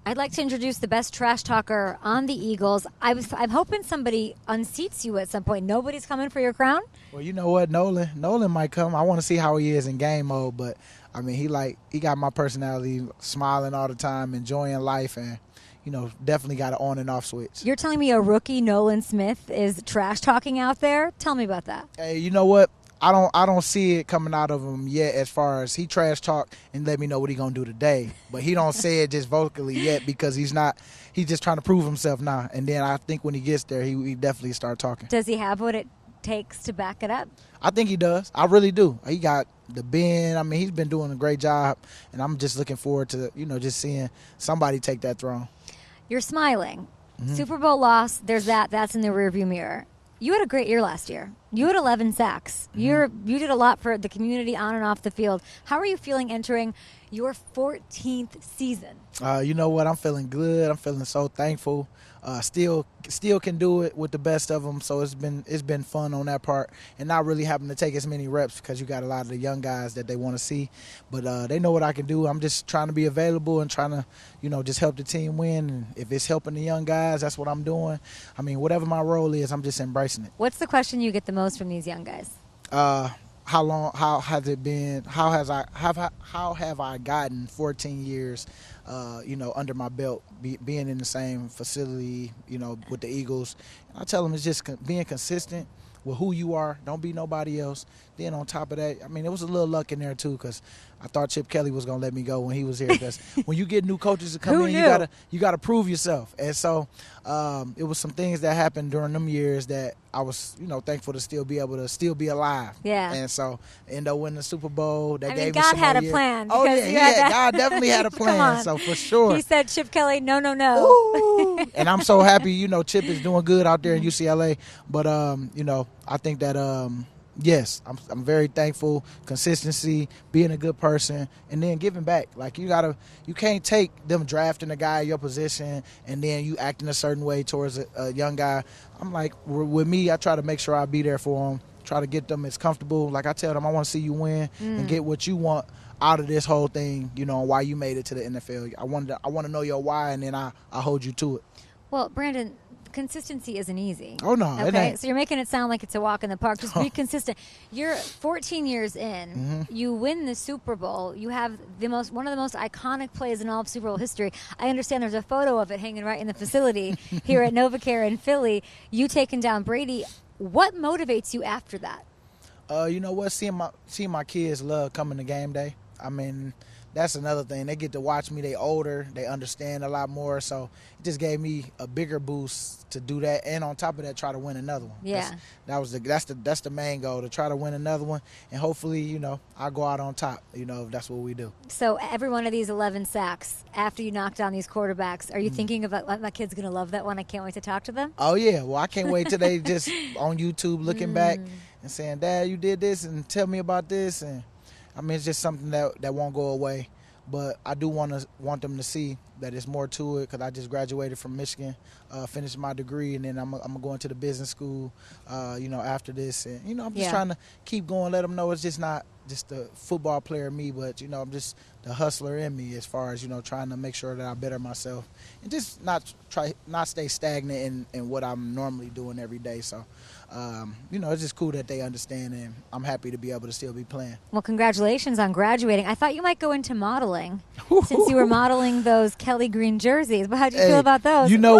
I'd like to introduce the best trash talker on the Eagles. I'm hoping somebody unseats you at some point. Nobody's coming for your crown? Well, you know what, Nolan might come. I want to see how he is in game mode, but I mean, he got my personality, smiling all the time, enjoying life, and definitely got an on and off switch. You're telling me a rookie Nolan Smith is trash talking out there? Tell me about that. Hey, you know what? I don't see it coming out of him yet as far as he trash talk and let me know what he going to do today. But he don't say it just vocally yet because he's just trying to prove himself now. And then I think when he gets there, he definitely start talking. Does he have what it takes to back it up? I think he does. I really do. He got the bend. I mean, he's been doing a great job, and I'm just looking forward to, just seeing somebody take that throne. You're smiling. Mm-hmm. Super Bowl loss, there's that. That's in the rearview mirror. You had a great year last year. You had 11 sacks. Mm-hmm. You did a lot for the community on and off the field. How are you feeling entering your 14th season? You know what? I'm feeling good. I'm feeling so thankful. Still can do it with the best of them. So it's been fun on that part, and not really having to take as many reps because you got a lot of the young guys that they want to see. But they know what I can do. I'm just trying to be available and trying to, just help the team win. And if it's helping the young guys, that's what I'm doing. I mean, whatever my role is, I'm just embracing it. What's the question you get the most from these young guys? How has it been? How have I gotten 14 years, under my belt, being in the same facility, with the Eagles? And I tell them it's just being consistent with who you are. Don't be nobody else. Then on top of that, I mean, it was a little luck in there too because I thought Chip Kelly was gonna let me go when he was here. Because when you get new coaches to come in, you gotta prove yourself. And so it was some things that happened during them years that I was, thankful to still be able to still be alive. Yeah. And so end up winning the Super Bowl. That gave God us some had more a years. plan. Oh yeah, God definitely had a plan. So for sure. He said, Chip Kelly, no. And I'm so happy, Chip is doing good out there in UCLA. But I think that yes, I'm very thankful. Consistency, being a good person, and then giving back. Like you can't take them drafting a guy in your position and then you acting a certain way towards a young guy. I'm like, with me, I try to make sure I be there for them. Try to get them as comfortable. Like I tell them, I want to see you win and get what you want out of this whole thing. Why you made it to the NFL. I want to know your why, and then I hold you to it. Well, Brandon, consistency isn't easy. Oh, no. Okay? It ain't. So you're making it sound like it's a walk in the park. Just be consistent. You're 14 years in. Mm-hmm. You win the Super Bowl. You have one of the most iconic plays in all of Super Bowl history. I understand there's a photo of it hanging right in the facility here at NovaCare in Philly. You taking down Brady. What motivates you after that? You know what? Seeing my kids love coming to game day. I mean, that's another thing. They get to watch me. They older. They understand a lot more. So it just gave me a bigger boost to do that. And on top of that, try to win another one. Yeah. That's the main goal, to try to win another one. And hopefully, I go out on top, if that's what we do. So every one of these 11 sacks, after you knock down these quarterbacks, are you thinking about my kid's going to love that one? I can't wait to talk to them. Oh, yeah. Well, I can't wait till they just on YouTube looking back and saying, Dad, you did this and tell me about this. And I mean, it's just something that won't go away. But I do want them to see that there's more to it because I just graduated from Michigan, finished my degree, and then I'm going to the business school, after this. And, I'm just trying to keep going, let them know it's just not just the football player in me, but, I'm just the hustler in me as far as, trying to make sure that I better myself and just not stay stagnant in what I'm normally doing every day. So, it's just cool that they understand, and I'm happy to be able to still be playing. Well, congratulations on graduating. I thought you might go into modeling since you were modeling those Kelly Green jerseys. But how'd you feel about those? You know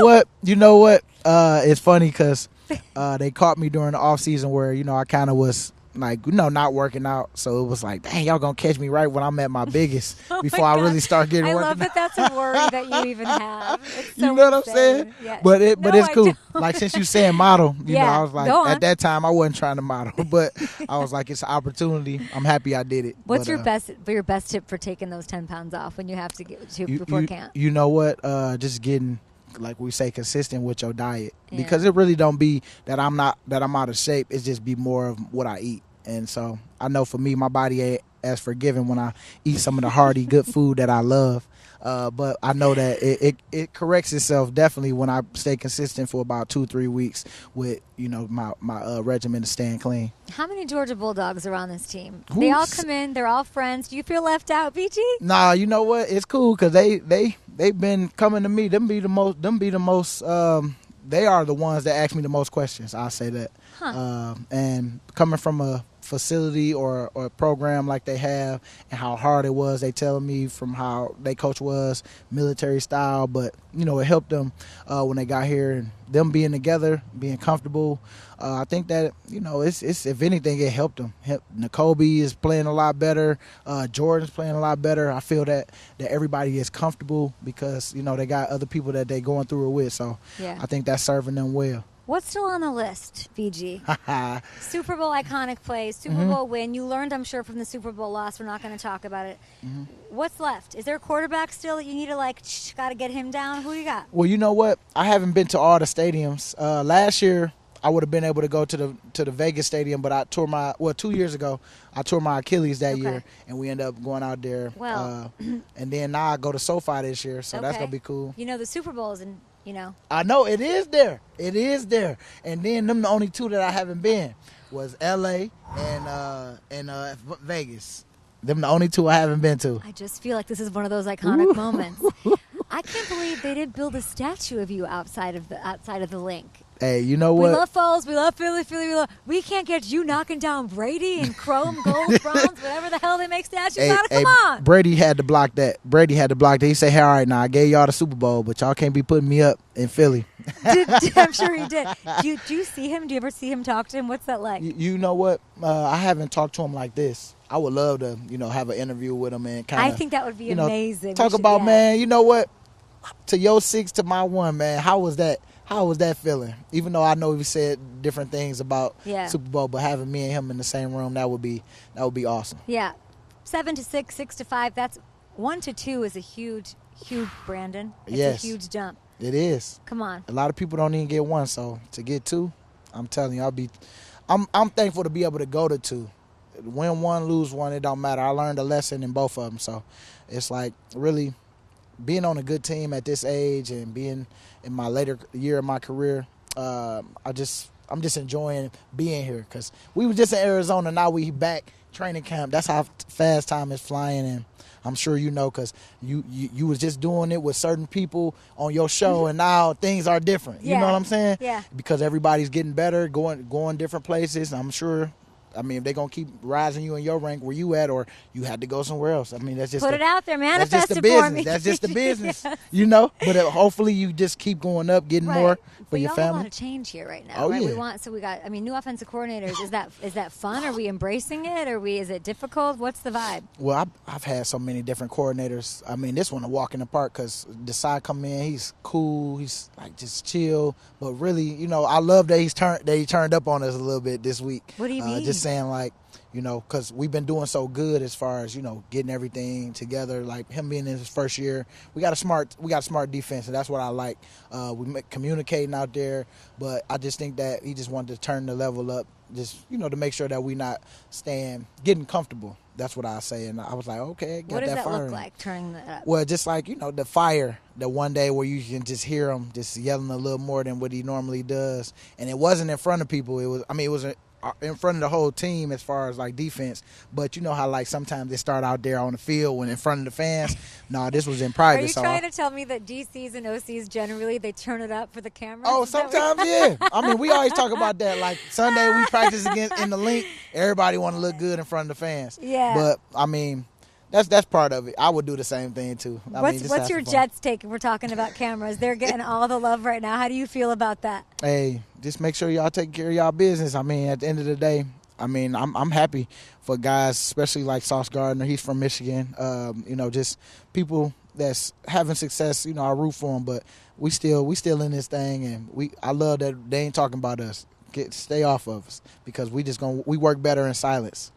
what? It's funny because they caught me during the off season where, I kind of was like, not working out. So it was like, dang, y'all going to catch me right when I'm at my biggest before I really start getting working out. I love that that's a worry that you even have. It's so you know what I'm saying? Yeah. But it's cool. Like, since you saying model, I was like, at that time I wasn't trying to model. But I was like, it's an opportunity. I'm happy I did it. What's your best tip for taking those 10 pounds off when you have to get to before camp? You know what? Just getting, like we say, consistent with your diet. Because it really don't be that I'm out of shape. It's just be more of what I eat. And so I know for me, my body ain't as forgiving when I eat some of the hearty, good food that I love. But I know that it corrects itself definitely when I stay consistent for about 2-3 weeks with, my regimen to staying clean. How many Georgia Bulldogs are on this team? They all come in. They're all friends. Do you feel left out, BG? Nah, you know what? It's cool because they've been coming to me. They are the ones that ask me the most questions. I'll say that. Huh. And coming from a facility or a program like they have and how hard it was, they tell me from how they coach was military style, but it helped them when they got here, and them being together, being comfortable. I think that it's if anything, it helped them. N'Kobe is playing a lot better. Jordan's playing a lot better. I feel that everybody is comfortable because they got other people that they going through it with. So yeah. I think that's serving them well. What's still on the list, VG? Super Bowl iconic plays, Super Bowl win. You learned, I'm sure, from the Super Bowl loss. We're not going to talk about it. What's left? Is there a quarterback still that you need to got to get him down? Who you got? Well, you know what? I haven't been to all the stadiums. Last year, I would have been able to go to the Vegas stadium, but I tore 2 years ago, I tore my Achilles that year, and we ended up going out there. Well, and then now I go to SoFi this year, so that's going to be cool. The Super Bowl is in. I know it is there. It is there. And then the only two that I haven't been was LA and Vegas. Them the only two I haven't been to. I just feel like this is one of those iconic moments. I can't believe they didn't build a statue of you outside of the link. Hey, you know what? We love Foles. We love Philly. We can't get you knocking down Brady and chrome, gold, bronze, whatever the hell they make statues out of. Come on. Brady had to block that. He said, hey, all right, now I gave y'all the Super Bowl, but y'all can't be putting me up in Philly. I'm sure he did. Do you see him? Do you ever see him talk to him? What's that like? You know what? I haven't talked to him like this. I would love to, have an interview with him and kind of. I think that would be amazing. Talk about, man, you know what? To your 6 to my 1, man. How was that? How was that feeling? Even though I know we said different things about Super Bowl, but having me and him in the same room, that would be awesome. Yeah, 7 to 6, 6 to 5. That's 1 to 2 is a huge, Brandon. It's a huge jump. It is. Come on. A lot of people don't even get 1, so to get 2, I'm telling you, I'm thankful to be able to go to 2. Win 1, lose 1, it don't matter. I learned a lesson in both of them, so it's like really being on a good team at this age and being in my later year of my career, I'm just enjoying being here because we were just in Arizona. Now we back training camp. That's how fast time is flying, and I'm sure because you was just doing it with certain people on your show, and now things are different. You know what I'm saying? Yeah. Because everybody's getting better, going different places. I'm sure. I mean, if they're going to keep rising you in your rank where you at, or you had to go somewhere else. I mean, that's just... Put it out there, manifest that's just it the business. for me. That's just the business, Yes. But hopefully you just keep going up, getting more for your family. We have a lot of change here right now, Oh, right? yeah. We got new offensive coordinators. Is that fun? Are we embracing it? Is it difficult? What's the vibe? Well, I've had so many different coordinators. I mean, this one a walk in the park because Desai come in, he's cool, he's like just chill. But really, I love that he turned up on us a little bit this week. What do you mean? Just saying like, because we've been doing so good as far as, getting everything together. Like him being in his first year, we got a smart defense, and that's what I like. Communicating out there, but I just think that he just wanted to turn the level up, just, to make sure that we not getting comfortable. That's what I say, and I was like, okay, got what does that that fire. Look like, turning that up? Well, just like, the fire, the one day where you can just hear him just yelling a little more than what he normally does, and it wasn't in front of people. It was in front of the whole team as far as like defense, but you know how like sometimes they start out there on the field when in front of the fans. No, this was in private. Are you trying to tell me that DCs and OCs generally they turn it up for the cameras? Oh, sometimes yeah. I mean, we always talk about that. Like Sunday we practice in the link. Everybody want to look good in front of the fans. Yeah. But I mean, that's part of it. I would do the same thing too. What's your Jets take if we're talking about cameras? They're getting all the love right now. How do you feel about that? Hey, just make sure y'all take care of y'all business. I mean, at the end of the day, I mean, I'm happy for guys, especially like Sauce Gardner. He's from Michigan. Just people that's having success. I root for them, but we still in this thing, and I love that they ain't talking about us. Stay off of us because we work better in silence.